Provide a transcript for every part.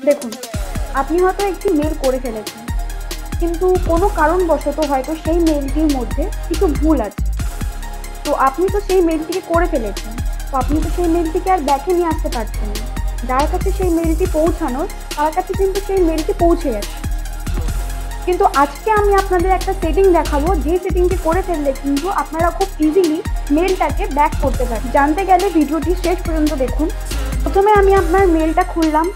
দেখুন, আপনি হয়তো একটি মেল করে ফেলেছেন, কিন্তু কোনো কারণবশত হয়তো সেই মেলটির মধ্যে কিছু ভুল আছে। তো আপনি তো সেই মেলটিকে করে ফেলেছেন, তো আপনি তো সেই মেলটিকে আর ব্যাকে নিয়ে আসতে পারছেন না। যার কাছে সেই মেলটি পৌঁছানোর, তার কাছে কিন্তু সেই মেলটি পৌঁছে গেছে। কিন্তু আজকে আমি আপনাদের একটা সেটিং দেখাবো, যে সেটিংটি করে ফেললে কিন্তু আপনারা খুব ইজিলি মেলটাকে ব্যাক করতে পারেন। জানতে গেলে ভিডিওটি শেষ পর্যন্ত দেখুন। প্রথমে আমি আপনার মেলটা খুললাম,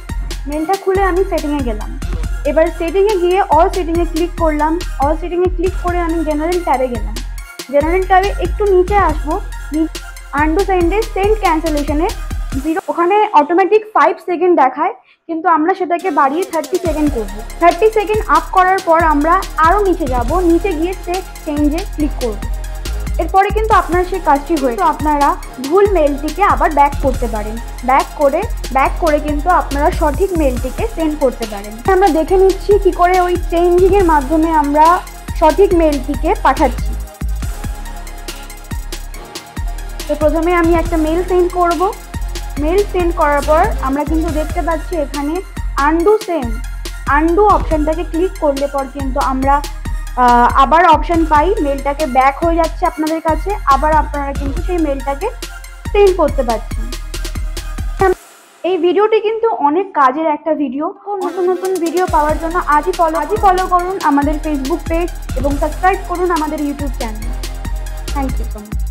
মেলটা খুলে আমি সেটিংয়ে গেলাম। এবার সেটিংয়ে গিয়ে অল সেটিংয়ে ক্লিক করলাম। অল সেটিংয়ে ক্লিক করে আমি জেনারেল ট্যাবে গেলাম। জেনারেল ট্যাবে একটু নিচে আসবো, আনডু সেন্ডে সেন্ড ক্যান্সেলেশনে 0, ওখানে অটোমেটিক 5 সেকেন্ড দেখায়, কিন্তু আমরা সেটাকে বাড়িয়ে 30 সেকেন্ড করব। 30 সেকেন্ড আপ করার পর আমরা আরও নিচে যাব, নিচে গিয়ে সেভ চেঞ্জে ক্লিক করব। এরপরে কিন্তু আপনার সেই কাজটি হয়েছে। আপনারা ভুল মেলটিকে আবার ব্যাক করতে পারেন। ব্যাক করে কিন্তু আপনারা সঠিক মেলটিকে সেন্ড করতে পারেন। আমরা দেখে নিচ্ছি কি করে ওই চেঞ্জিংয়ের মাধ্যমে আমরা সঠিক মেলটিকে পাঠাচ্ছি। তো প্রথমে আমি একটা মেল সেন্ড করব। মেল সেন্ড করার পর আমরা কিন্তু দেখতে পাচ্ছি এখানে আনডু অপশানটাকে ক্লিক করলে পর কিন্তু আমরা আবার অপশান পাই, মেলটাকে ব্যাক হয়ে যাচ্ছে আপনাদের কাছে, আবার আপনারা কিন্তু সেই মেলটাকে সেন্ড করতে পারছেন। এই ভিডিওটি কিন্তু অনেক কাজের একটা ভিডিও। নতুন নতুন ভিডিও পাওয়ার জন্য আজই ফলো করুন আমাদের ফেসবুক পেজ এবং সাবস্ক্রাইব করুন আমাদের YouTube channel. Thank you so much.